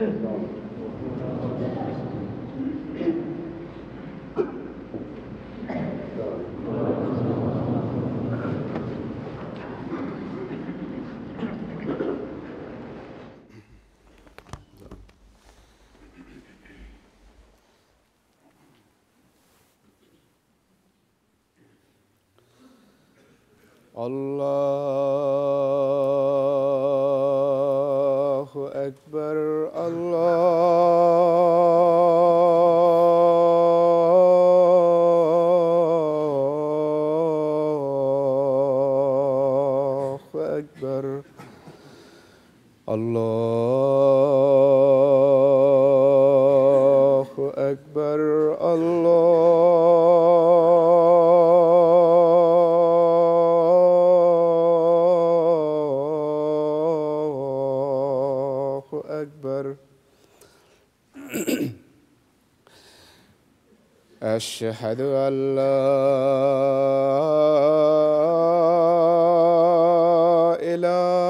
الله أكبر. الله أكبر. الله أكبر. الله أكبر. أشهد أن لا إله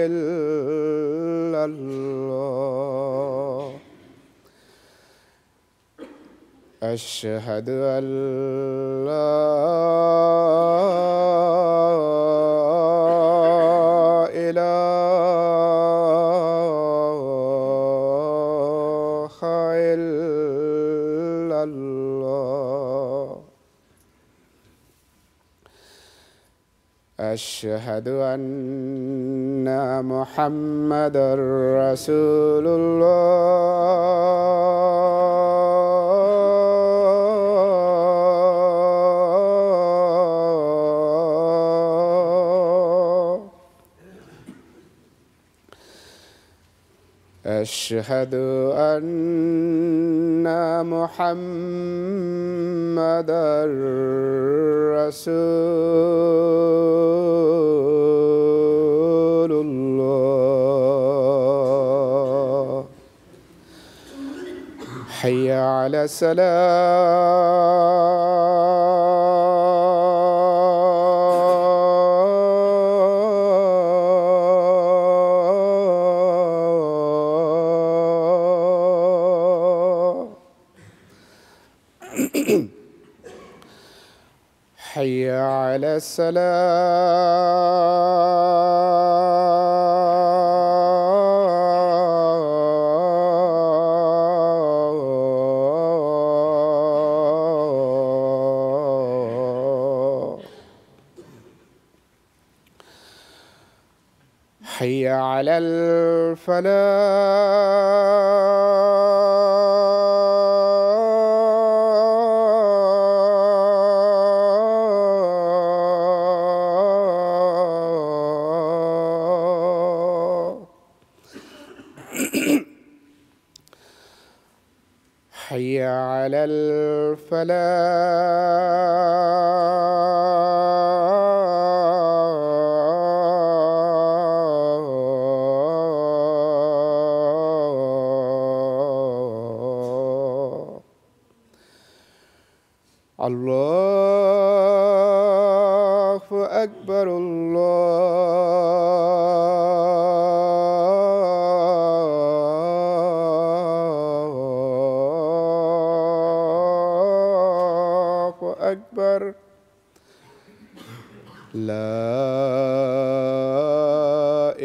إلا الله. أشهد أن لا إله إلا الله. أشهد أن محمدًا رسول الله. أشهد أن محمدًا رسول الله. حي على الصلاة. حي على الصلاة. حي على الفلاح. حي على الفلاح. الله أكبر. الله أكبر. لا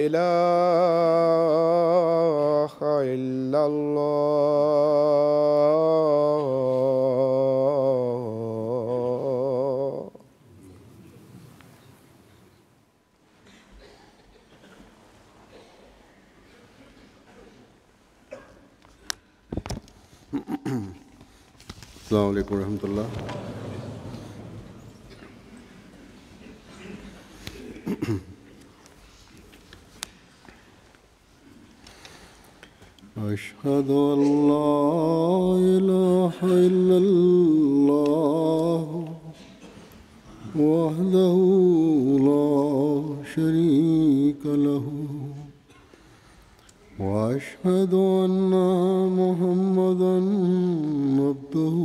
إله إلا الله. السلام عليكم ورحمة الله. أشهد أن لا إله إلا الله وحده لا شريك له وأشهد أن محمدًا عبده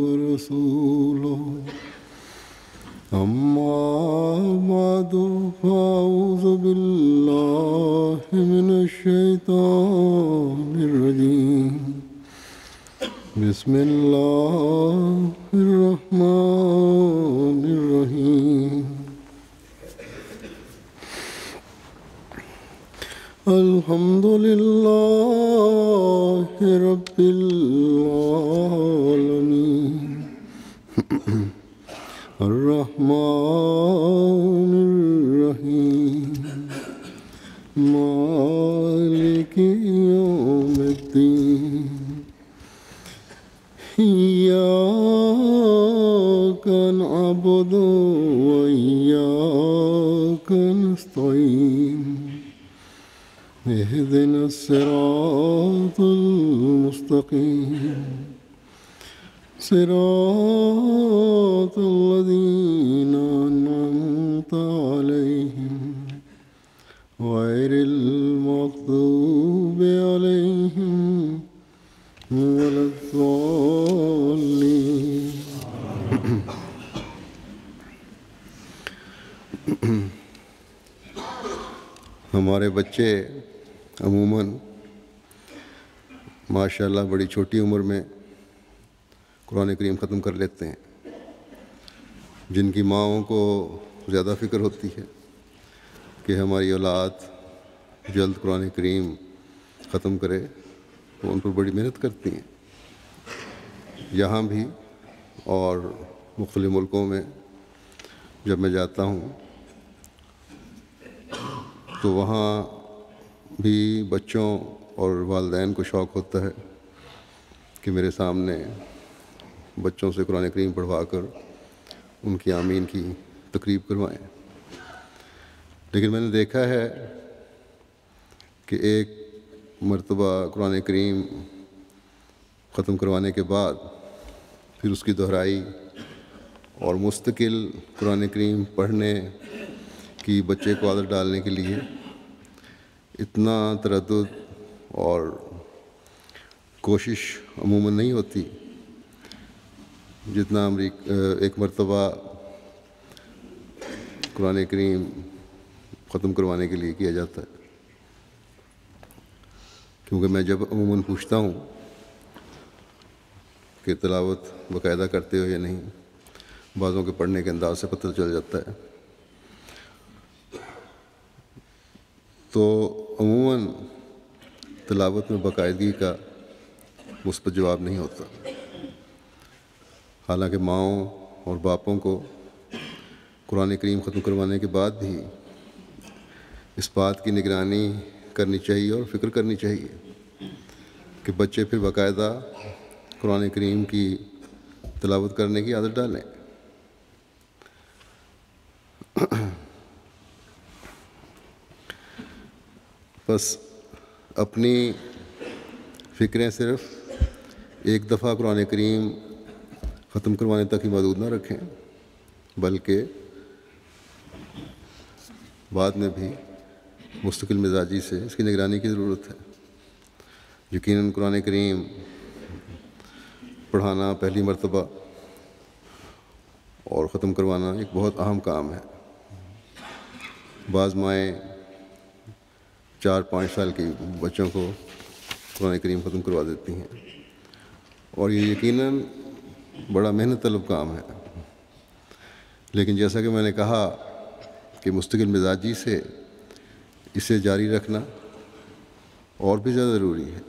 ورسوله. أما بعد فأعوذ بالله من الشيطان الرجيم بسم الله الرحمن الرحيم الحمد لله رب العالمين الرحمن الرحيم مالك يوم الدين إياك نعبد وإياك نستعين اهدنا الصراط المستقيم صراط الذين أنعمت عليهم غير المغضوب عليهم ولا الضالين ہمارے بچے عموماً ماشاءاللہ بڑی چھوٹی عمر میں قرآن کریم ختم کر لیتے ہیں. جن کی ماؤں کو زیادہ فکر ہوتی ہے کہ ہماری اولاد جلد قرآن کریم ختم کرے وہ ان پر بڑی محنت کرتی ہیں. یہاں بھی اور مختلف ملکوں میں جب میں جاتا ہوں تو وہاں بھی بچوں اور والدین کو شوق ہوتا ہے کہ میرے سامنے بچوں سے قرآن کریم پڑھوا کر ان کی آمین کی تقریب کروائیں. لیکن میں نے دیکھا ہے کہ ایک مرتبہ قرآن کریم ختم کروانے کے بعد پھر اس کی دہرائی اور مستقل قرآن کریم پڑھنے کی بچے کو عادت ڈالنے کے لیے اتنا تردد اور کوشش عموماً نہیں ہوتی جتنا ایک مرتبہ قرآن کریم ختم کروانے کے لیے کیا جاتا ہے. کیونکہ میں جب عموماً پوچھتا ہوں کہ تلاوت باقاعدہ کرتے ہو یا نہیں، بعضوں کے پڑھنے کے انداز سے پتہ چل جاتا ہے. تو عموماً تلاوت میں باقاعدگی کا مثبت جواب نہیں ہوتا. حالانکہ ماؤں اور باپوں کو قرآن کریم ختم کروانے کے بعد بھی اس بات کی نگرانی کرنی چاہیے اور فکر کرنی چاہیے کہ بچے پھر باقاعدہ قرآن کریم کی تلاوت کرنے کی عادت ڈالیں. بس اپنی فکریں صرف ایک دفعہ قرآن کریم ختم کروانے تک ہی محدود نہ رکھیں، بلکہ بعد میں بھی مستقل مزاجی سے اس کی نگرانی کی ضرورت ہے. یقیناً قرآن کریم پڑھانا پہلی مرتبہ اور ختم کروانا ایک بہت اہم کام ہے. بعض مائیں 4-5 سال کے بچوں کو قرآن کریم ختم کروا دیتی ہیں، اور یہ یقیناً بڑا محنت طلب کام ہے. لیکن جیسا کہ میں نے کہا کہ مستقل مزاجی سے اسے جاری رکھنا اور بھی زیادہ ضروری ہے.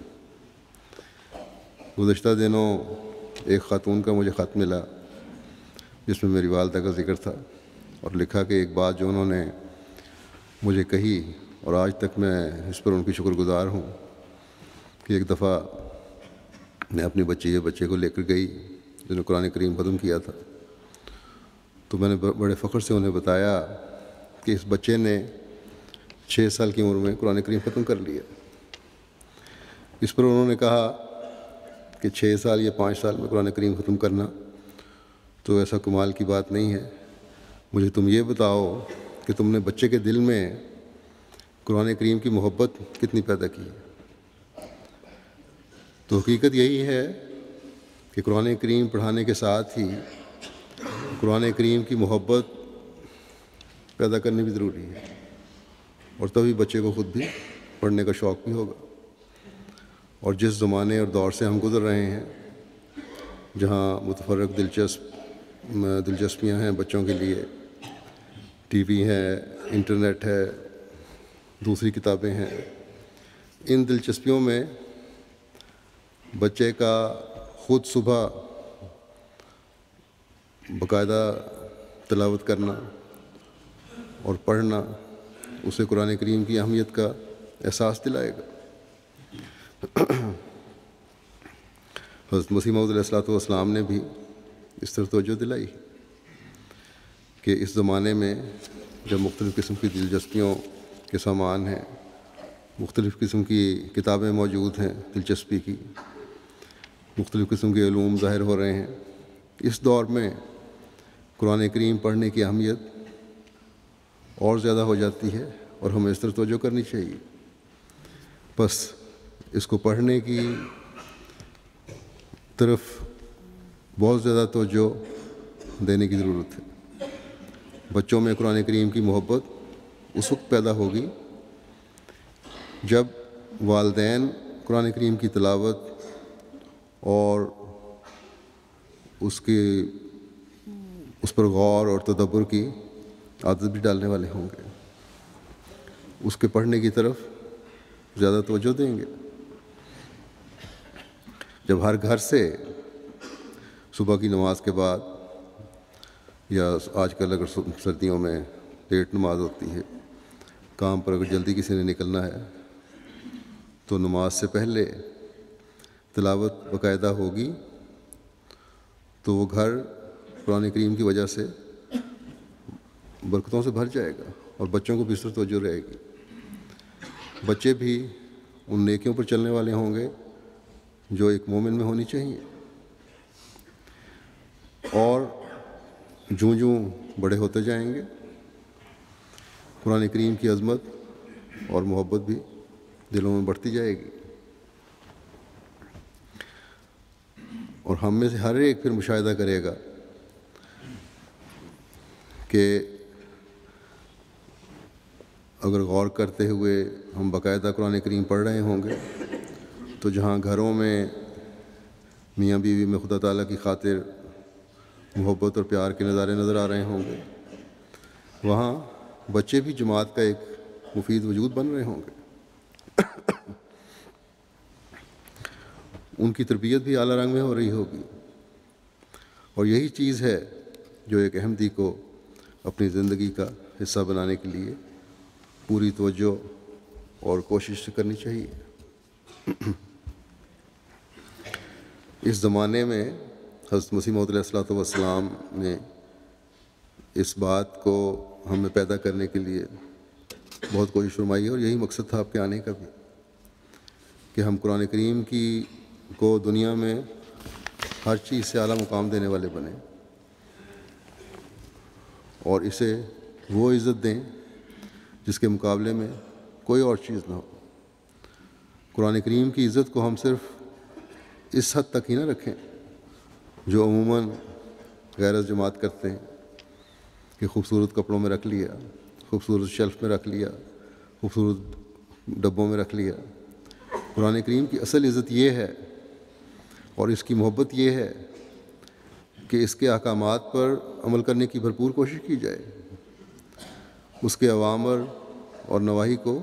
گزشتہ دنوں ایک خاتون کا مجھے خط ملا جس میں میری والدہ کا ذکر تھا، اور لکھا کہ ایک بات جو انہوں نے مجھے کہی اور آج تک میں اس پر ان کی شکر گزار ہوں کہ ایک دفعہ میں اپنی بچے کو لے کر گئی جنہوں نے قرآن کریم ختم کیا تھا. تو میں نے بڑے فخر سے انہیں بتایا کہ اس بچے نے 6 سال کی عمر میں قرآن کریم ختم کر لیا. اس پر انہوں نے کہا کہ 6 سال یا 5 سال میں قرآن کریم ختم کرنا تو ایسا کمال کی بات نہیں ہے. مجھے تم یہ بتاؤ کہ تم نے بچے کے دل میں قرآن کریم کی محبت کتنی پیدا کی. تو حقیقت یہی ہے کہ قرآن کریم پڑھانے کے ساتھ ہی قرآن کریم کی محبت پیدا کرنی بھی ضروری ہے، اور تبھی بچے کو خود بھی پڑھنے کا شوق بھی ہوگا۔ اور جس زمانے اور دور سے ہم گزر رہے ہیں، جہاں متفرق دلچسپیاں ہیں بچوں کے لیے، ٹی وی ہے، انٹرنیٹ ہے، دوسری کتابیں ہیں، ان دلچسپیوں میں بچے کا خود صبح باقاعدہ تلاوت کرنا اور پڑھنا اسے قرآن کریم کی اہمیت کا احساس دلائے گا۔ حضرت مسیح موعود علیہ الصلوۃ والسلام نے بھی اس طرح توجہ دلائی کہ اس زمانے میں جب مختلف قسم کی دلچسپیوں کے سامان ہیں، مختلف قسم کی کتابیں موجود ہیں دلچسپی کی، مختلف قسم کے علوم ظاہر ہو رہے ہیں، اس دور میں قرآن کریم پڑھنے کی اہمیت اور زیادہ ہو جاتی ہے، اور ہمیں اس طرح توجہ کرنی چاہیے۔ بس اس کو پڑھنے کی طرف بہت زیادہ توجہ دینے کی ضرورت ہے۔ بچوں میں قرآن کریم کی محبت اس وقت پیدا ہوگی جب والدین قرآن کریم کی تلاوت اور اس پر غور اور تدبر کی عادت بھی ڈالنے والے ہوں گے، اس کے پڑھنے کی طرف زیادہ توجہ دیں گے۔ جب ہر گھر سے صبح کی نماز کے بعد، یا آج کل اگر سردیوں میں لیٹ نماز ہوتی ہے، کام پر اگر جلدی کسی نے نکلنا ہے تو نماز سے پہلے تلاوت باقاعدہ ہوگی تو وہ گھر قرآن کریم کی وجہ سے برکتوں سے بھر جائے گا، اور بچوں کو بھی اس طرح توجہ رہے گی۔ بچے بھی ان نیکیوں پر چلنے والے ہوں گے جو ایک مومن میں ہونی چاہیے، اور جوں جوں بڑے ہوتے جائیں گے قرآن کریم کی عظمت اور محبت بھی دلوں میں بڑھتی جائے گی، اور ہم میں سے ہر ایک پھر مشاہدہ کرے گا کہ اگر غور کرتے ہوئے ہم باقاعدہ قرآن کریم پڑھ رہے ہوں گے تو جہاں گھروں میں میاں بیوی میں خدا تعالیٰ کی خاطر محبت اور پیار کے نظارے نظر آ رہے ہوں گے، وہاں بچے بھی جماعت کا ایک مفید وجود بن رہے ہوں گے، ان کی تربیت بھی اعلیٰ رنگ میں ہو رہی ہوگی، اور یہی چیز ہے جو ایک احمدی کو اپنی زندگی کا حصہ بنانے کے لیے پوری توجہ اور کوشش کرنی چاہیے۔ اس زمانے میں حضرت مسیح موعود علیہ الصلوۃ والسلام نے اس بات کو ہمیں پیدا کرنے کے لیے بہت کوشش فرمائی ہے، اور یہی مقصد تھا آپ کے آنے کا بھی، کہ ہم قرآن کریم کو دنیا میں ہر چیز سے اعلیٰ مقام دینے والے بنیں، اور اسے وہ عزت دیں جس کے مقابلے میں کوئی اور چیز نہ ہو۔ قرآن کریم کی عزت کو ہم صرف اس حد تک ہی نہ رکھیں جو عموماً غیر جماعت کرتے ہیں، کہ خوبصورت کپڑوں میں رکھ لیا، خوبصورت شیلف میں رکھ لیا، خوبصورت ڈبوں میں رکھ لیا۔ قرآن کریم کی اصل عزت یہ ہے، اور اس کی محبت یہ ہے کہ اس کے احکامات پر عمل کرنے کی بھرپور کوشش کی جائے، اس کے اوامر اور نواہی کو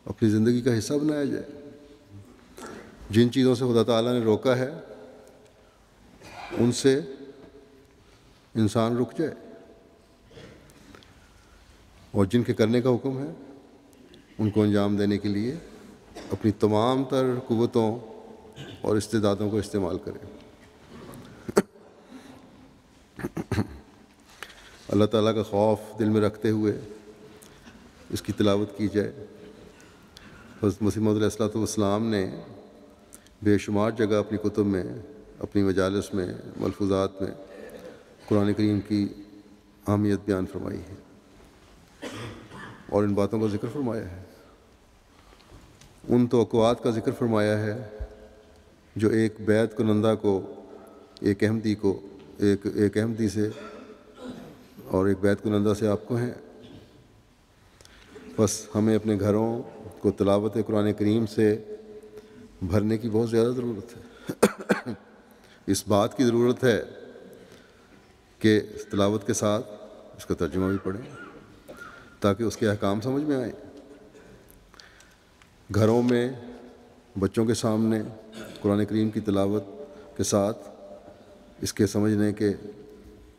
اپنی زندگی کا حصہ بنایا جائے۔ جن چیزوں سے خدا تعالیٰ نے روکا ہے ان سے انسان رک جائے، اور جن کے کرنے کا حکم ہے ان کو انجام دینے کے لیے اپنی تمام تر قوتوں اور استعدادوں کو استعمال کرے۔ اللہ تعالیٰ کا خوف دل میں رکھتے ہوئے اس کی تلاوت کی جائے۔ حضرت مسیح موعود علیہ الصلوۃ والسلام نے بے شمار جگہ اپنی کتب میں، اپنی مجالس میں، ملفوظات میں قرآن کریم کی اہمیت بیان فرمائی ہے، اور ان باتوں کا ذکر فرمایا ہے، ان توقعات کا ذکر فرمایا ہے جو ایک بیعت کنندہ کو، ایک احمدی سے اور ایک بیت کنندہ سے آپ کو ہیں. بس ہمیں اپنے گھروں کو تلاوت قرآن کریم سے بھرنے کی بہت زیادہ ضرورت ہے. اس بات کی ضرورت ہے کہ تلاوت کے ساتھ اس کا ترجمہ بھی پڑھیں تاکہ اس کے احکام سمجھ میں آئیں. گھروں میں بچوں کے سامنے قرآن کریم کی تلاوت کے ساتھ اس کے سمجھنے کے،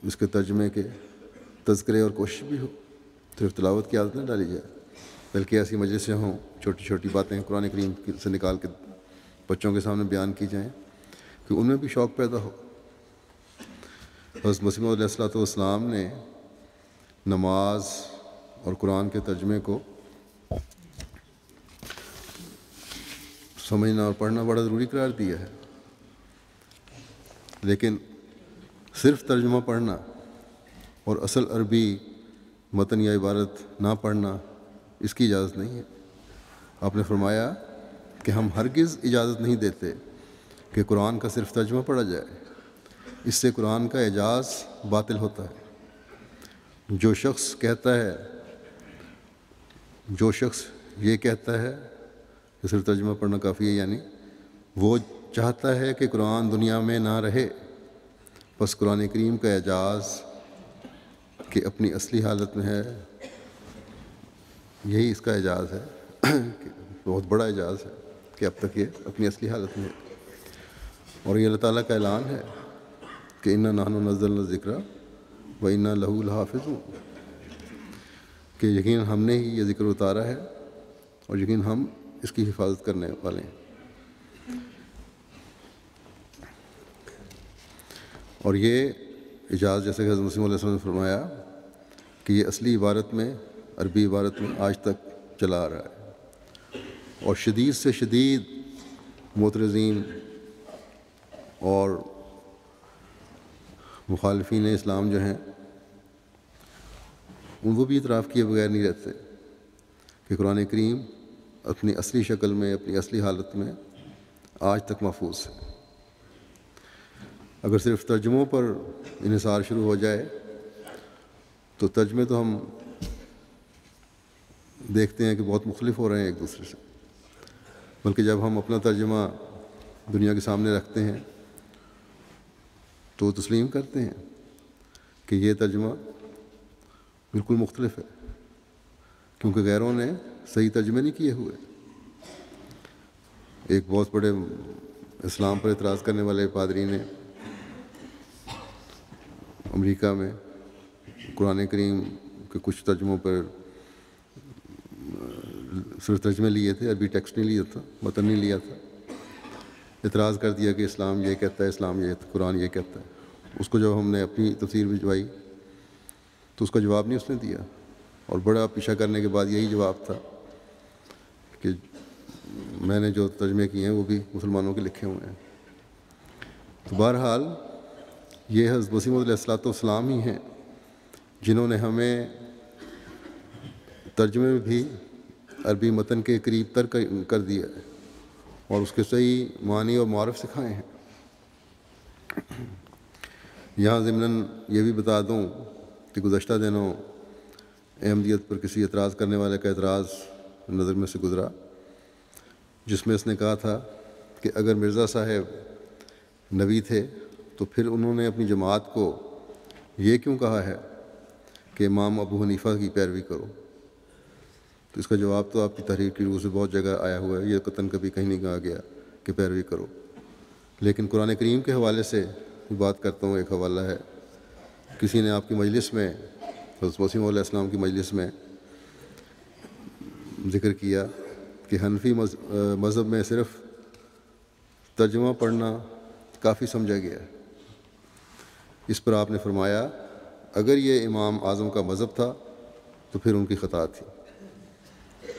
اس کے ترجمے کے تذکرے اور کوشش بھی ہو. صرف تلاوت کی عادت نہ ڈالی جائے بلکہ ایسی مجلسیں ہوں، چھوٹی چھوٹی باتیں قرآن کریم سے نکال کے بچوں کے سامنے بیان کی جائیں کہ ان میں بھی شوق پیدا ہو. حضرت مسیح موعود علیہ الصلوۃ والسلام نے نماز اور قرآن کے ترجمے کو سمجھنا اور پڑھنا بڑا ضروری قرار دیا ہے. لیکن صرف ترجمہ پڑھنا اور اصل عربی متن یا عبارت نہ پڑھنا، اس کی اجازت نہیں ہے. آپ نے فرمایا کہ ہم ہرگز اجازت نہیں دیتے کہ قرآن کا صرف ترجمہ پڑھا جائے، اس سے قرآن کا اعجاز باطل ہوتا ہے. جو شخص یہ کہتا ہے کہ صرف ترجمہ پڑھنا کافی ہے، یعنی وہ چاہتا ہے کہ قرآن دنیا میں نہ رہے. بس قرآن کریم کا اعجاز کہ اپنی اصلی حالت میں ہے، یہی اس کا اعجاز ہے. بہت بڑا اعجاز ہے کہ اب تک یہ اپنی اصلی حالت میں ہے. اور یہ اللہ تعالیٰ کا اعلان ہے کہ انا نحن نزلنا الذکر و انا لہ لحافظون، کہ یقین ہم نے ہی یہ ذکر اتارا ہے اور یقین ہم اس کی حفاظت کرنے والے ہیں. اور یہ اعجاز جیسے کہ حضرت مسیح علیہ السلام نے فرمایا کہ یہ اصلی عبارت میں، عربی عبارت میں آج تک چلا آ رہا ہے. اور شدید سے شدید معترضین اور مخالفین اسلام جو ہیں ان کو بھی اعتراف کیے بغیر نہیں رہتے کہ قرآن کریم اپنی اصلی شکل میں، اپنی اصلی حالت میں آج تک محفوظ ہے. اگر صرف ترجموں پر انحصار شروع ہو جائے تو ترجمے تو ہم دیکھتے ہیں کہ بہت مختلف ہو رہے ہیں ایک دوسرے سے. بلکہ جب ہم اپنا ترجمہ دنیا کے سامنے رکھتے ہیں تو تسلیم کرتے ہیں کہ یہ ترجمہ بالکل مختلف ہے، کیونکہ غیروں نے صحیح ترجمے نہیں کیے ہوئے. ایک بہت بڑے اسلام پر اعتراض کرنے والے پادری نے امریکہ میں قرآن کریم کے کچھ ترجموں پر صرف ترجمے لیے تھے، عربی ٹیکسٹ نہیں لیا تھا، متن نہیں لیا تھا. اعتراض کر دیا کہ اسلام یہ کہتا ہے، اسلام یہ، قرآن یہ کہتا ہے. اس کو جب ہم نے اپنی تفسیر بھجوائی تو اس کا جواب نہیں اس نے دیا، اور بڑا پیچھا کرنے کے بعد یہی جواب تھا کہ میں نے جو ترجمے کیے ہیں وہ بھی مسلمانوں کے لکھے ہوئے ہیں. تو بہرحال یہ حضرت مسیح موعود علیہ الصلوۃ والسلام ہی ہیں جنہوں نے ہمیں ترجمے میں بھی عربی متن کے قریب تر کر دیا ہے اور اس کے صحیح معنی اور معارف سکھائے ہیں. یہاں ضمناً یہ بھی بتا دوں کہ گزشتہ دنوں احمدیت پر کسی اعتراض کرنے والے کا اعتراض نظر میں سے گزرا، جس میں اس نے کہا تھا کہ اگر مرزا صاحب نبی تھے تو پھر انہوں نے اپنی جماعت کو یہ کیوں کہا ہے کہ امام ابو حنیفہ کی پیروی کرو. تو اس کا جواب تو آپ کی تحریر کی روح سے بہت جگہ آیا ہوا ہے، یہ قطعاً کبھی کہیں نہیں کہا گیا کہ پیروی کرو. لیکن قرآن کریم کے حوالے سے بات کرتا ہوں. ایک حوالہ ہے، کسی نے آپ کی مجلس میں، حضرت مسیح علیہ السلام کی مجلس میں ذکر کیا کہ حنفی مذہب میں صرف ترجمہ پڑھنا کافی سمجھا گیا ہے. اس پر آپ نے فرمایا اگر یہ امام اعظم کا مذہب تھا تو پھر ان کی خطا تھی،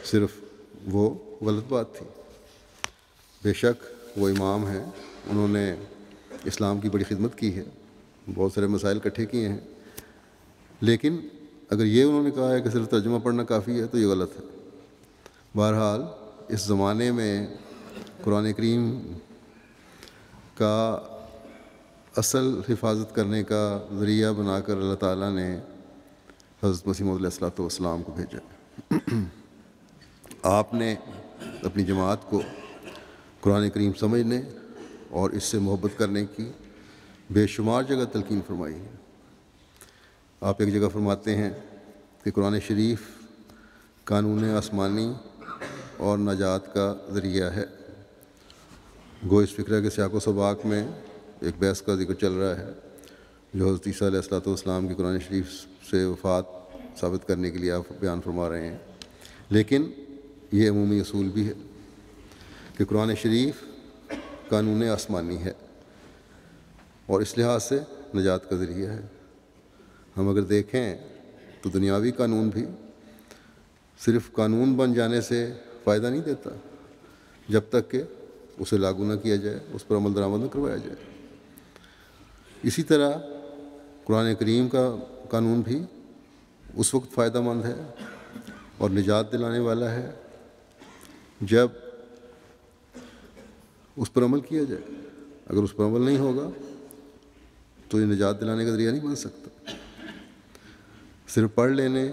صرف وہ غلط بات تھی. بے شک وہ امام ہیں، انہوں نے اسلام کی بڑی خدمت کی ہے، بہت سارے مسائل اکٹھے کیے ہیں، لیکن اگر یہ انہوں نے کہا ہے کہ صرف ترجمہ پڑھنا کافی ہے تو یہ غلط ہے. بہرحال اس زمانے میں قرآن کریم کا اصل حفاظت کرنے کا ذریعہ بنا کر اللہ تعالیٰ نے حضرت مسیح موعود علیہ السلام کو بھیجا ہے۔ آپ نے اپنی جماعت کو قرآن کریم سمجھنے اور اس سے محبت کرنے کی بے شمار جگہ تلقین فرمائی ہے۔ آپ ایک جگہ فرماتے ہیں کہ قرآن شریف قانون آسمانی اور نجات کا ذریعہ ہے۔ گو اس فکرہ کے سیاق و سباق میں ایک بحث کا ذکر چل رہا ہے جو حضرت عیسیٰ علیہ السلام کی قرآن شریف سے وفات ثابت کرنے کے لیے آپ بیان فرما رہے ہیں، لیکن یہ عمومی اصول بھی ہے کہ قرآن شریف قانون آسمانی ہے اور اس لحاظ سے نجات کا ذریعہ ہے۔ ہم اگر دیکھیں تو دنیاوی قانون بھی صرف قانون بن جانے سے فائدہ نہیں دیتا جب تک کہ اسے لاگو نہ کیا جائے، اس پر عمل درآمد نہ کروایا جائے۔ اسی طرح قرآن کریم کا قانون بھی اس وقت فائدہ مند ہے اور نجات دلانے والا ہے جب اس پر عمل کیا جائے۔ اگر اس پر عمل نہیں ہوگا تو یہ نجات دلانے کا ذریعہ نہیں بن سکتا۔ صرف پڑھ لینے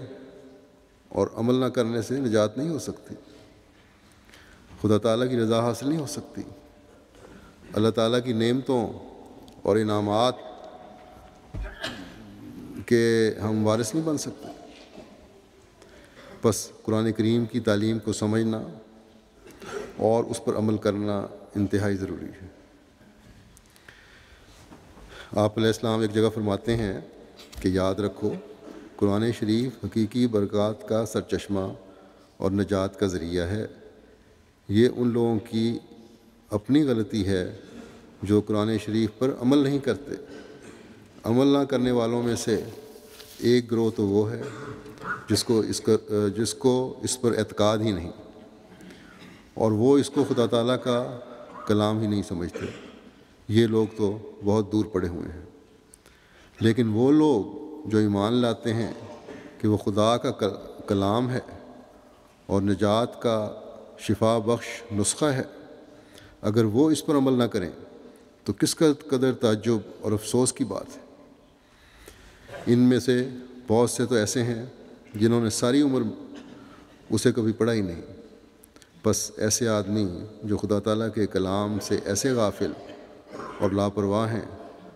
اور عمل نہ کرنے سے نجات نہیں ہو سکتی، خدا تعالیٰ کی رضا حاصل نہیں ہو سکتی، اللہ تعالیٰ کی نعمتوں اور انعامات کے ہم وارث نہیں بن سکتے۔ بس قرآن کریم کی تعلیم کو سمجھنا اور اس پر عمل کرنا انتہائی ضروری ہے۔ آپ علیہ السلام ایک جگہ فرماتے ہیں کہ یاد رکھو قرآن شریف حقیقی برکات کا سرچشمہ اور نجات کا ذریعہ ہے۔ یہ ان لوگوں کی اپنی غلطی ہے جو قرآن شریف پر عمل نہیں کرتے۔ عمل نہ کرنے والوں میں سے ایک گروہ تو وہ ہے جس کو اس پر اعتقاد ہی نہیں، اور وہ اس کو خدا تعالیٰ کا کلام ہی نہیں سمجھتے۔ یہ لوگ تو بہت دور پڑے ہوئے ہیں۔ لیکن وہ لوگ جو ایمان لاتے ہیں کہ وہ خدا کا کلام ہے اور نجات کا شفا بخش نسخہ ہے، اگر وہ اس پر عمل نہ کریں تو کس قدر تعجب اور افسوس کی بات ہے۔ ان میں سے بہت سے تو ایسے ہیں جنہوں نے ساری عمر اسے کبھی پڑھا ہی نہیں۔ بس ایسے آدمی جو خدا تعالیٰ کے کلام سے ایسے غافل اور لاپرواہ ہیں،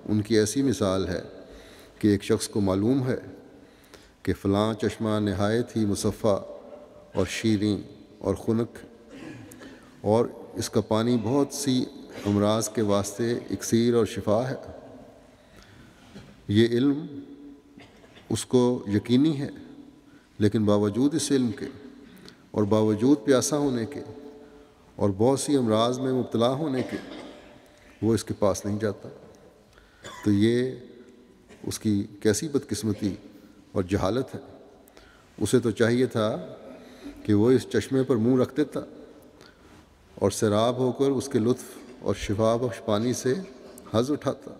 ان کی ایسی مثال ہے کہ ایک شخص کو معلوم ہے کہ فلاں چشمہ نہایت ہی مصفہ اور شیریں اور خنک اور اس کا پانی بہت سی امراض کے واسطے اکسیر اور شفا ہے۔ یہ علم اس کو یقینی ہے، لیکن باوجود اس علم کے اور باوجود پیاسا ہونے کے اور بہت سی امراض میں مبتلا ہونے کے وہ اس کے پاس نہیں جاتا۔ تو یہ اس کی کیسی بدقسمتی اور جہالت ہے۔ اسے تو چاہیے تھا کہ وہ اس چشمے پر منہ رکھ دیتا اور سیراب ہو کر اس کے لطف اور شفا بخش پانی سے حظ اٹھاتا،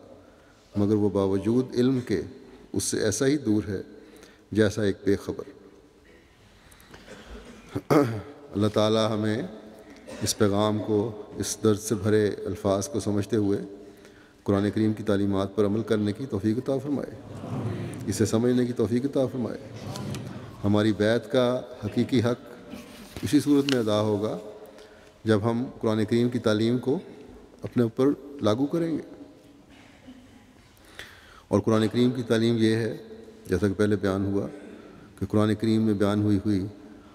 مگر وہ باوجود علم کے اس سے ایسا ہی دور ہے جیسا ایک بے خبر۔ اللہ تعالیٰ ہمیں اس پیغام کو، اس درد سے بھرے الفاظ کو سمجھتے ہوئے قرآن کریم کی تعلیمات پر عمل کرنے کی توفیق عطا فرمائے، اسے سمجھنے کی توفیق عطا فرمائے۔ ہماری بیعت کا حقیقی حق اسی صورت میں ادا ہوگا جب ہم قرآن کریم کی تعلیم کو اپنے اوپر لاگو کریں گے۔ اور قرآن کریم کی تعلیم یہ ہے، جیسا کہ پہلے بیان ہوا، کہ قرآن کریم میں بیان ہوئی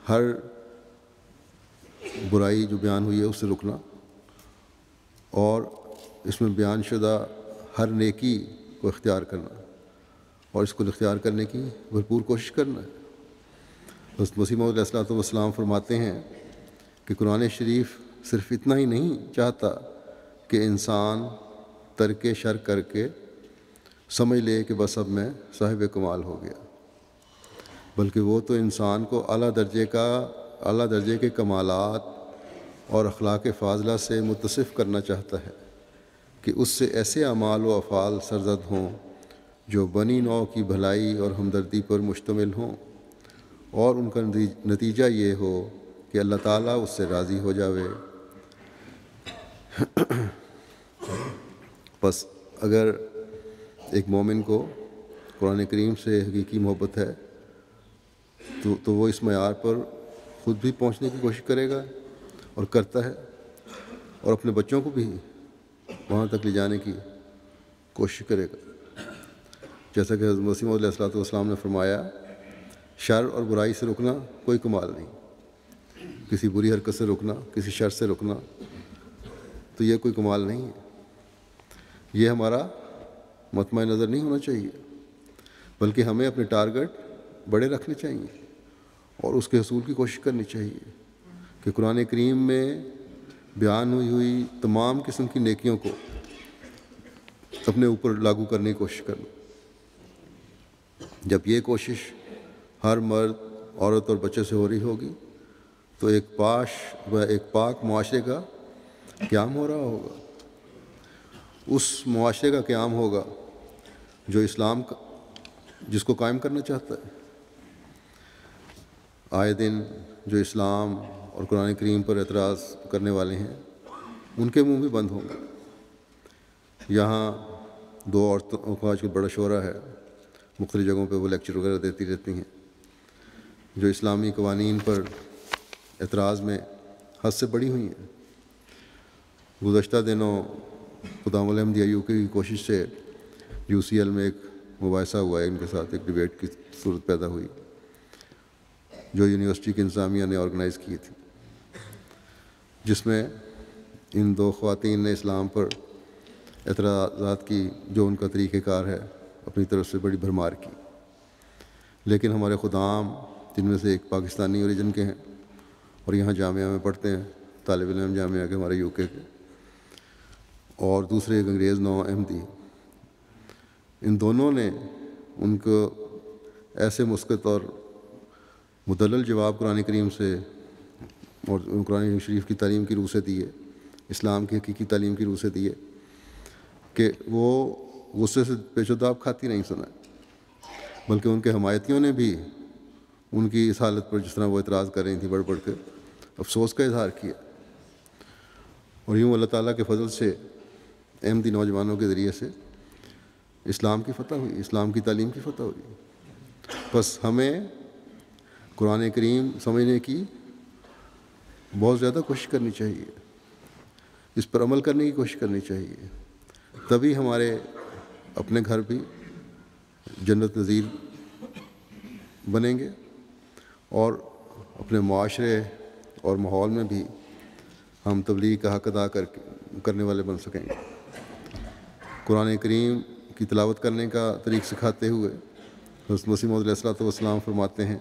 ہر برائی جو بیان ہوئی ہے اس سے رکنا، اور اس میں بیان شدہ ہر نیکی کو اختیار کرنا اور اس کو اختیار کرنے کی بھرپور کوشش کرنا ہے۔ حضرت مسیح موعود علیہ السلام فرماتے ہیں کہ قرآن شریف صرف اتنا ہی نہیں چاہتا کہ انسان ترک شر کر کے سمجھ لے کہ بس اب میں صاحب کمال ہو گیا، بلکہ وہ تو انسان کو اعلیٰ درجے کے کمالات اور اخلاق فاضلہ سے متصف کرنا چاہتا ہے کہ اس سے ایسے اعمال و افعال سرزد ہوں جو بنی نوع کی بھلائی اور ہمدردی پر مشتمل ہوں، اور ان کا نتیجہ یہ ہو کہ اللہ تعالیٰ اس سے راضی ہو جاوے۔ بس اگر ایک مومن کو قرآن کریم سے حقیقی محبت ہے تو وہ اس معیار پر خود بھی پہنچنے کی کوشش کرے گا اور کرتا ہے، اور اپنے بچوں کو بھی وہاں تک لے جانے کی کوشش کرے گا۔ جیسا کہ حضرت مسیح موعود علیہ السلام نے فرمایا، شر اور برائی سے رکنا کوئی کمال نہیں، کسی بری حرکت سے رکنا، کسی شر سے رکنا، تو یہ کوئی کمال نہیں ہے۔ یہ ہمارا مطمع نظر نہیں ہونا چاہیے، بلکہ ہمیں اپنے ٹارگٹ بڑے رکھنے چاہیے اور اس کے حصول کی کوشش کرنی چاہیے کہ قرآن کریم میں بیان ہوئی تمام قسم کی نیکیوں کو اپنے اوپر لاگو کرنے کی کوشش کرنا۔ جب یہ کوشش ہر مرد، عورت اور بچے سے ہو رہی ہوگی تو ایک پاک معاشرے کا قیام ہو رہا ہوگا۔ اس معاشرے کا قیام ہوگا جو اسلام جس کو قائم کرنا چاہتا ہے۔ آئے دن جو اسلام اور قرآن کریم پر اعتراض کرنے والے ہیں ان کے منہ بھی بند ہوں گے۔ یہاں دو عورتوں کا آج کل بڑا شعرہ ہے، مختلف جگہوں پہ وہ لیکچر وغیرہ دیتی رہتی ہیں، جو اسلامی قوانین پر اعتراض میں حد سے بڑی ہوئی ہیں۔ گزشتہ دنوں خدام الاحمدیہ یو کی کوشش سے UCL میں ایک مباحثہ ہوا ہے، ان کے ساتھ ایک ڈیبیٹ کی صورت پیدا ہوئی جو یونیورسٹی کی انتظامیہ نے آرگنائز کی تھی، جس میں ان دو خواتین نے اسلام پر اعتراضات کی جو ان کا طریقہ کار ہے اپنی طرف سے بڑی بھرمار کی۔ لیکن ہمارے خدام، جن میں سے ایک پاکستانی اوریجن کے ہیں اور یہاں جامعہ میں پڑھتے ہیں، طالب علم جامعہ کے ہمارے UK کے، اور دوسرے ایک انگریز نو احمدی، ان دونوں نے ان کو ایسے مسکت اور مدلل جواب قرآن کریم سے اور قرآن شریف کی تعلیم کی روح سے دیے، اسلام کی حقیقی تعلیم کی روح سے دیے، کہ وہ غصے سے پیچ و تاب کھاتی نہیں سنا، بلکہ ان کے حمایتیوں نے بھی ان کی اس حالت پر جس طرح وہ اعتراض کر رہی تھیں بڑھ بڑھ کے افسوس کا اظہار کیا۔ اور یوں اللہ تعالیٰ کے فضل سے احمدی نوجوانوں کے ذریعے سے اسلام کی فتح ہوئی، اسلام کی تعلیم کی فتح ہوئی۔ بس ہمیں قرآن کریم سمجھنے کی بہت زیادہ کوشش کرنی چاہیے، اس پر عمل کرنے کی کوشش کرنی چاہیے، تبھی ہمارے اپنے گھر بھی جنت نظیر بنیں گے اور اپنے معاشرے اور ماحول میں بھی ہم تبلیغ کا حق ادا کرنے والے بن سکیں گے۔ قرآن کریم کی تلاوت کرنے کا طریق سکھاتے ہوئے حضرت مسیح موعود علیہ السلام فرماتے ہیں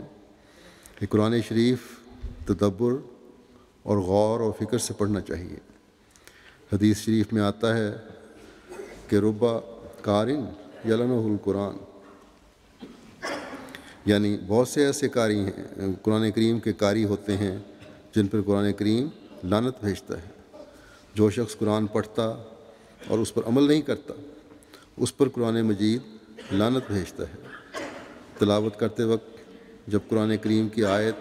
کہ قرآن شریف تدبر اور غور اور فکر سے پڑھنا چاہیے۔ حدیث شریف میں آتا ہے کہ ربا قارن یلنہ القرآن، یعنی بہت سے ایسے قاری ہیں، قرآن کریم کے قاری ہوتے ہیں جن پر قرآن کریم لعنت بھیجتا ہے۔ جو شخص قرآن پڑھتا اور اس پر عمل نہیں کرتا اس پر قرآن مجید لعنت بھیجتا ہے۔ تلاوت کرتے وقت جب قرآن کریم کی آیت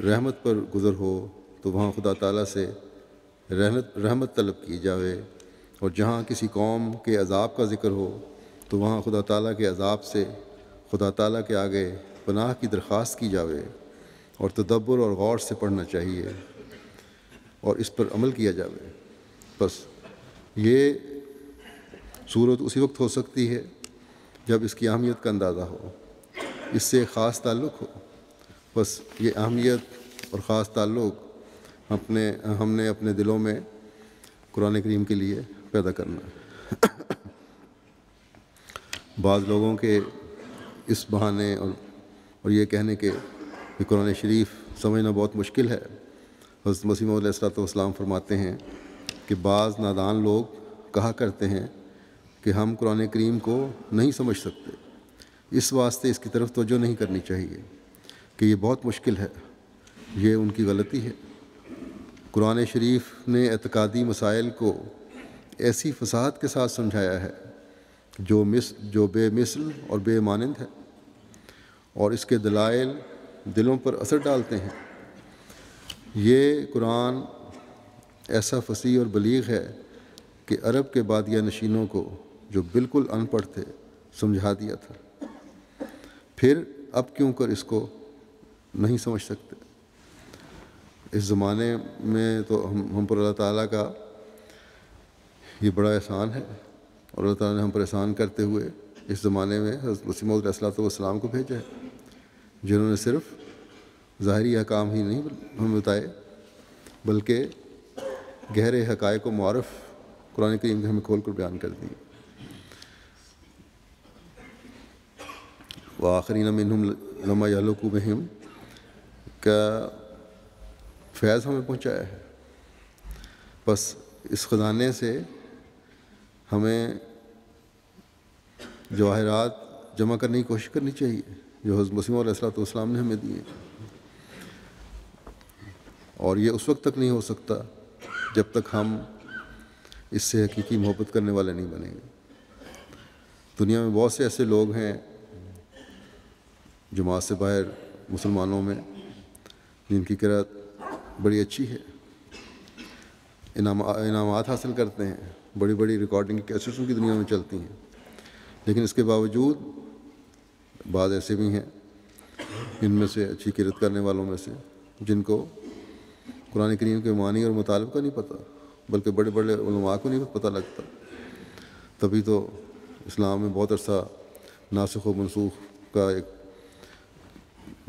رحمت پر گزر ہو تو وہاں خدا تعالیٰ سے رحمت طلب کی جاوے، اور جہاں کسی قوم کے عذاب کا ذکر ہو تو وہاں خدا تعالیٰ کے عذاب سے خدا تعالیٰ کے آگے پناہ کی درخواست کی جاوے، اور تدبر اور غور سے پڑھنا چاہیے اور اس پر عمل کیا جاوے۔ بس یہ صورت اسی وقت ہو سکتی ہے جب اس کی اہمیت کا اندازہ ہو، اس سے خاص تعلق ہو۔ بس یہ اہمیت اور خاص تعلق ہم نے اپنے دلوں میں قرآن کریم کے لیے پیدا کرنا ہے۔ بعض لوگوں کے اس بہانے اور یہ کہنے کے کہ قرآن شریف سمجھنا بہت مشکل ہے، حضرت مسیح موعود علیہ السلام فرماتے ہیں کہ بعض نادان لوگ کہا کرتے ہیں کہ ہم قرآن کریم کو نہیں سمجھ سکتے، اس واسطے اس کی طرف توجہ نہیں کرنی چاہیے کہ یہ بہت مشکل ہے۔ یہ ان کی غلطی ہے۔ قرآن شریف نے اعتقادی مسائل کو ایسی فصاحت کے ساتھ سمجھایا ہے جو بے مثل اور بے مانند ہے، اور اس کے دلائل دلوں پر اثر ڈالتے ہیں۔ یہ قرآن ایسا فصیح اور بلیغ ہے کہ عرب کے بادیہ نشینوں کو جو بالکل ان پڑھ تھے سمجھا دیا تھا۔ پھر اب کیوں کر اس کو نہیں سمجھ سکتے؟ اس زمانے میں تو ہم پر اللہ تعالیٰ کا یہ بڑا احسان ہے، اور اللہ تعالیٰ نے ہم پر احسان کرتے ہوئے اس زمانے میں حضرت مسیح موعود علیہ الصلوۃ والسلام کو بھیجا ہے، جنہوں نے صرف ظاہری احکام ہی نہیں ہمیں بتائے بلکہ گہرے حقائق و معارف قرآن کریم کے ہمیں کھول کر بیان کر دی۔ وآخرین منہم لما یعلقوا بہم کا فیض ہمیں پہنچایا ہے۔ بس اس خزانے سے ہمیں جواہرات جمع کرنے کی کوشش کرنی چاہیے جو حضرت مسیح علیہ الصلوۃ والسلام نے ہمیں دیے، اور یہ اس وقت تک نہیں ہو سکتا جب تک ہم اس سے حقیقی محبت کرنے والے نہیں بنیں گے۔ دنیا میں بہت سے ایسے لوگ ہیں جماعت سے باہر مسلمانوں میں جن کی قرأت بڑی اچھی ہے، انعامات حاصل کرتے ہیں، بڑی بڑی ریکارڈنگ کیسٹوں کی دنیا میں چلتی ہیں، لیکن اس کے باوجود بعض ایسے بھی ہیں ان میں سے اچھی قرأت کرنے والوں میں سے جن کو قرآن کریم کے معنی اور مطالب کا نہیں پتہ، بلکہ بڑے بڑے علماء کو نہیں پتہ لگتا۔ تبھی تو اسلام میں بہت عرصہ ناسخ و منسوخ کا ایک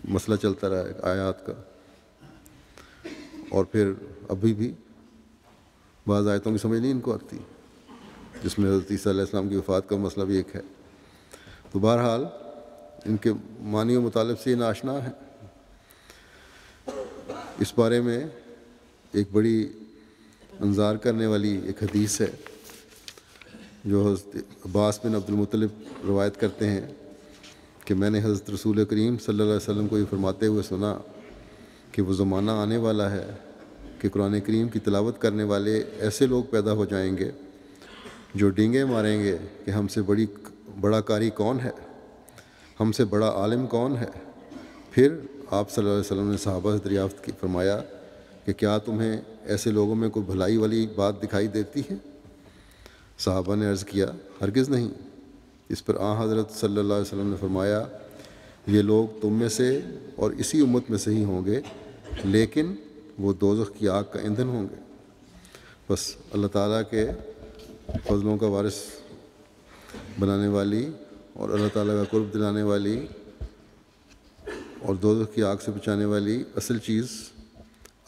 مسئلہ چلتا رہا ہے آیات کا، اور پھر ابھی بھی بعض آیتوں کی سمجھ نہیں ان کو آتی، جس میں حضرت عیسیٰ علیہ السلام کی وفات کا مسئلہ بھی ایک ہے۔ تو بہرحال ان کے معنی و مطالب سے یہ ناشنا ہے۔ اس بارے میں ایک بڑی انظار کرنے والی ایک حدیث ہے جو حضرت عباس بن عبد المطلب روایت کرتے ہیں کہ میں نے حضرت رسول کریم صلی اللہ علیہ وسلم کو یہ فرماتے ہوئے سنا کہ وہ زمانہ آنے والا ہے کہ قرآن کریم کی تلاوت کرنے والے ایسے لوگ پیدا ہو جائیں گے جو ڈینگے ماریں گے کہ ہم سے بڑا قاری کون ہے، ہم سے بڑا عالم کون ہے۔ پھر آپ صلی اللہ علیہ وسلم نے صحابہ سے دریافت کی، فرمایا کہ کیا تمہیں ایسے لوگوں میں کوئی بھلائی والی بات دکھائی دیتی ہے؟ صحابہ نے عرض کیا ہرگز نہیں۔ اس پر حضرت صلی اللہ علیہ وسلم نے فرمایا یہ لوگ تم میں سے اور اسی امت میں سے ہی ہوں گے، لیکن وہ دوزخ کی آگ کا ایندھن ہوں گے۔ بس اللہ تعالیٰ کے فضلوں کا وارث بنانے والی اور اللہ تعالیٰ کا قرب دلانے والی اور دوزخ کی آگ سے بچانے والی اصل چیز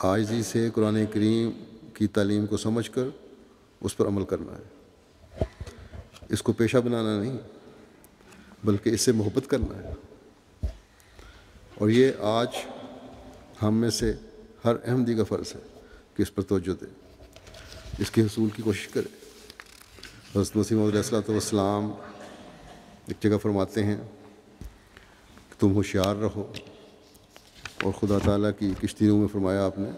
عاجزی سے قرآن کریم کی تعلیم کو سمجھ کر اس پر عمل کرنا ہے، اس کو پیشہ بنانا نہیں بلکہ اس سے محبت کرنا ہے۔ اور یہ آج ہم میں سے ہر احمدی کا فرض ہے کہ اس پر توجہ دے، اس کے حصول کی کوشش کرے۔ حضرت مسیح موعود علیہ الصلوۃ والسلام ایک جگہ فرماتے ہیں کہ تم ہوشیار رہو، اور خدا تعالیٰ کی کشتیوں میں فرمایا آپ نے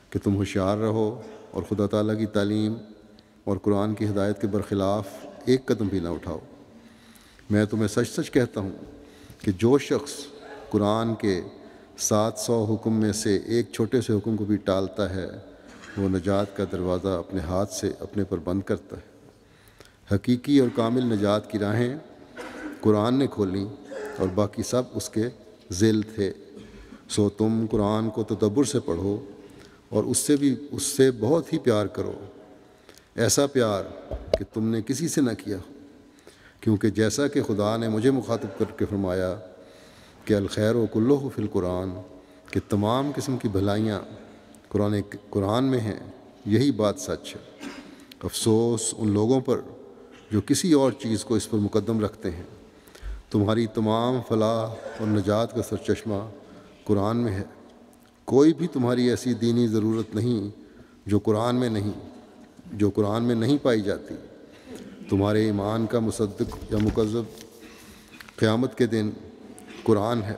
کہ تم ہوشیار رہو اور خدا تعالیٰ کی تعلیم اور قرآن کی ہدایت کے برخلاف ایک قدم بھی نہ اٹھاؤ۔ میں تمہیں سچ سچ کہتا ہوں کہ جو شخص قرآن کے 700 حکم میں سے ایک چھوٹے سے حکم کو بھی ٹالتا ہے وہ نجات کا دروازہ اپنے ہاتھ سے اپنے پر بند کرتا ہے۔ حقیقی اور کامل نجات کی راہیں قرآن نے کھولیں اور باقی سب اس کے ذیل تھے، سو تم قرآن کو تدبر سے پڑھو اور اس سے بہت ہی پیار کرو، ایسا پیار کہ تم نے کسی سے نہ کیا ہو، کیونکہ جیسا کہ خدا نے مجھے مخاطب کر کے فرمایا کہ الخیر و کلہ فی القرآن، کہ تمام قسم کی بھلائیاں قرآن میں ہیں، یہی بات سچ ہے۔ افسوس ان لوگوں پر جو کسی اور چیز کو اس پر مقدم رکھتے ہیں۔ تمہاری تمام فلاح اور نجات کا سرچشمہ قرآن میں ہے، کوئی بھی تمہاری ایسی دینی ضرورت نہیں جو قرآن میں نہیں پائی جاتی۔ تمہارے ایمان کا مصدق یا مکذب قیامت کے دن قرآن ہے،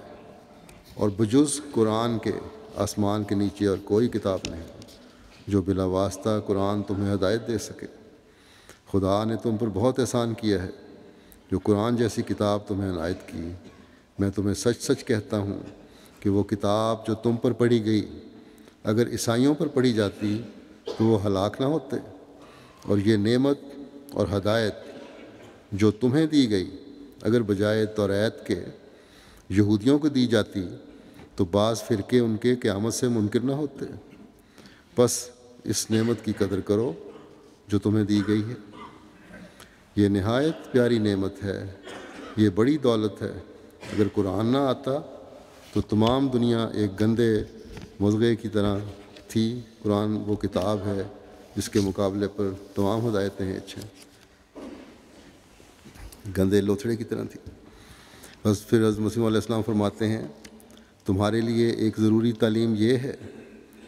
اور بجز قرآن کے آسمان کے نیچے اور کوئی کتاب نہیں جو بلا واسطہ قرآن تمہیں ہدایت دے سکے۔ خدا نے تم پر بہت احسان کیا ہے جو قرآن جیسی کتاب تمہیں عنایت کی۔ میں تمہیں سچ سچ کہتا ہوں کہ وہ کتاب جو تم پر پڑھی گئی اگر عیسائیوں پر پڑھی جاتی تو وہ ہلاک نہ ہوتے، اور یہ نعمت اور ہدایت جو تمہیں دی گئی اگر بجائے توریت کے یہودیوں کو دی جاتی تو بعض فرقے ان کے قیامت سے منکر نہ ہوتے۔ بس اس نعمت کی قدر کرو جو تمہیں دی گئی ہے، یہ نہایت پیاری نعمت ہے، یہ بڑی دولت ہے۔ اگر قرآن نہ آتا تو تمام دنیا ایک گندے مضغے کی طرح تھی۔ قرآن وہ کتاب ہے جس کے مقابلے پر تمام ہدایتیں اچھے گندے لوتھڑے کی طرح تھی۔ بس پھر حضرت مسیح علیہ السلام فرماتے ہیں تمہارے لیے ایک ضروری تعلیم یہ ہے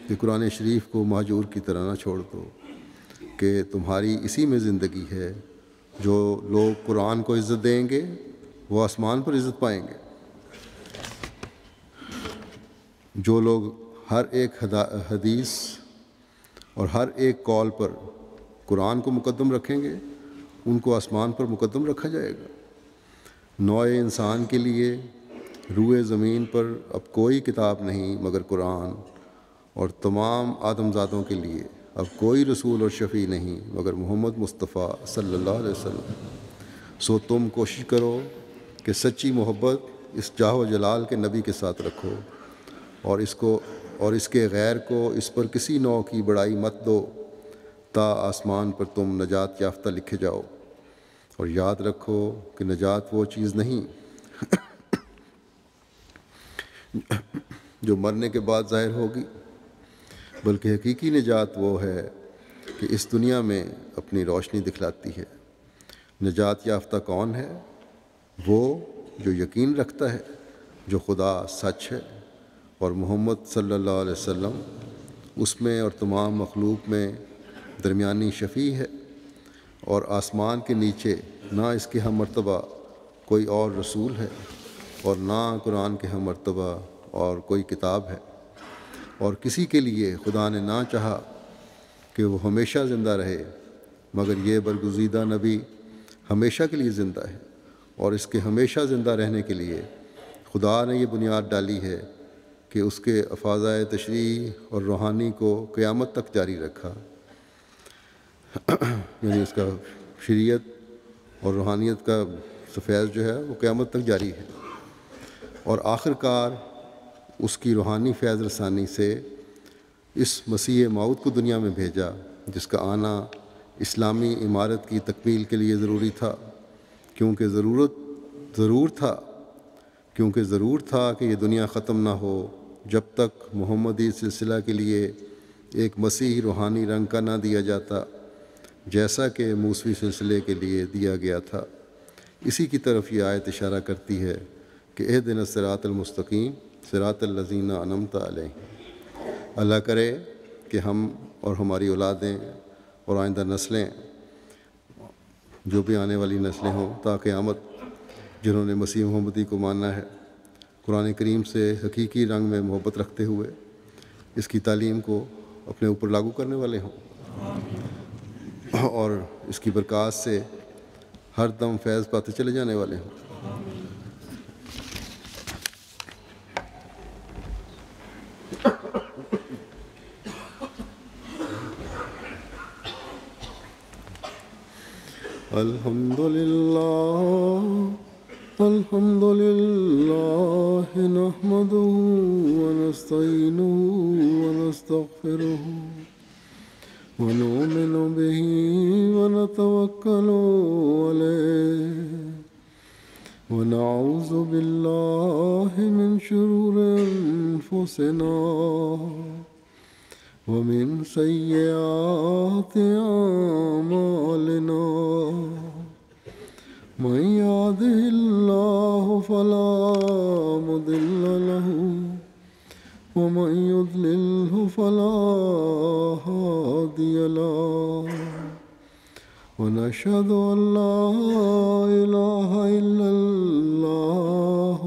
کہ قرآن شریف کو مہجور کی طرح نہ چھوڑ دو، کہ تمہاری اسی میں زندگی ہے۔ جو لوگ قرآن کو عزت دیں گے وہ آسمان پر عزت پائیں گے۔ جو لوگ ہر ایک حدیث اور ہر ایک قول پر قرآن کو مقدم رکھیں گے ان کو آسمان پر مقدم رکھا جائے گا۔ نوع انسان کے لیے روئے زمین پر اب کوئی کتاب نہیں مگر قرآن، اور تمام آدم زادوں کے لیے اب کوئی رسول اور شفیع نہیں مگر محمد مصطفیٰ صلی اللہ علیہ وسلم۔ سو تم کوشش کرو کہ سچی محبت اس جاہ و جلال کے نبی کے ساتھ رکھو، اور اس کے غیر کو اس پر کسی نوع کی بڑائی مت دو، تا آسمان پر تم نجات یافتہ لکھے جاؤ۔ اور یاد رکھو کہ نجات وہ چیز نہیں جو مرنے کے بعد ظاہر ہوگی، بلکہ حقیقی نجات وہ ہے کہ اس دنیا میں اپنی روشنی دکھلاتی ہے۔ نجات یافتہ کون ہے؟ وہ جو یقین رکھتا ہے جو خدا سچ ہے اور محمد صلی اللہ علیہ وسلم اس میں اور تمام مخلوق میں درمیانی شفیع ہے، اور آسمان کے نیچے نہ اس کے ہم مرتبہ کوئی اور رسول ہے اور نہ قرآن کے ہم مرتبہ اور کوئی کتاب ہے، اور کسی کے لیے خدا نے نہ چاہا کہ وہ ہمیشہ زندہ رہے مگر یہ برگزیدہ نبی ہمیشہ کے لیے زندہ ہے، اور اس کے ہمیشہ زندہ رہنے کے لیے خدا نے یہ بنیاد ڈالی ہے کہ اس کے افاضۂ تشریح اور روحانی کو قیامت تک جاری رکھا، یعنی اس کا شریعت اور روحانیت کا فیض جو ہے وہ قیامت تک جاری ہے، اور آخر کار اس کی روحانی فیض رسانی سے اس مسیح موعود کو دنیا میں بھیجا جس کا آنا اسلامی عمارت کی تکمیل کے لیے ضروری تھا، کیونکہ ضرور تھا کہ یہ دنیا ختم نہ ہو جب تک محمدی سلسلہ کے لیے ایک مسیحی روحانی رنگ کا نہ دیا جاتا جیسا کہ موسوی سلسلے کے لیے دیا گیا تھا۔ اسی کی طرف یہ آیت اشارہ کرتی ہے کہ اہدنا الصراط المستقیم صراط الذین انعمت علیہم۔ اللہ کرے کہ ہم اور ہماری اولادیں اور آئندہ نسلیں، جو بھی آنے والی نسلیں ہوں تا قیامت، جنہوں نے مسیح محمدی کو ماننا ہے، قرآن کریم سے حقیقی رنگ میں محبت رکھتے ہوئے اس کی تعلیم کو اپنے اوپر لاگو کرنے والے ہوں اور اس کی برکات سے ہر دم فیض پاتے چلے جانے والے ہوں۔ الحمد للہ نحمده ونستعینه ونستغفره ونؤمن به ونتوکل علیہ ونعوذ باللہ من شرور انفسنا ومن سیئات اعمالنا من يهده الله فلا مضل له ومن يضلله فلا هادي له ونشهد أن لا إله إلا الله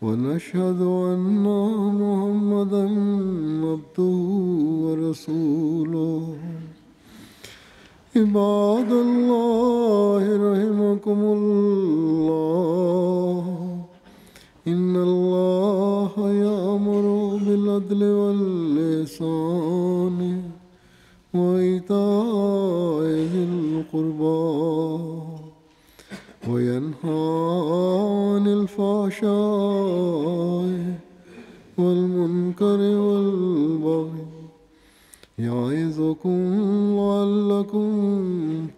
ونشهد أن محمدا عبده ورسوله عباد الله رحمكم الله إن الله يأمر بالعدل والإحسان وإيتاء ذي القربى وينهى عن الفحشاء المنكر والبغي يعظكم لعلكم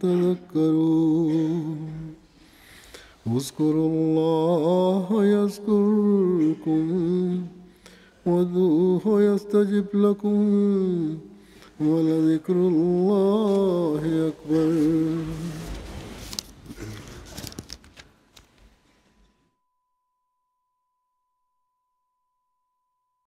تذكرون اذكروا الله يذكركم وادعوه يستجب لكم ولذكر الله أكبر.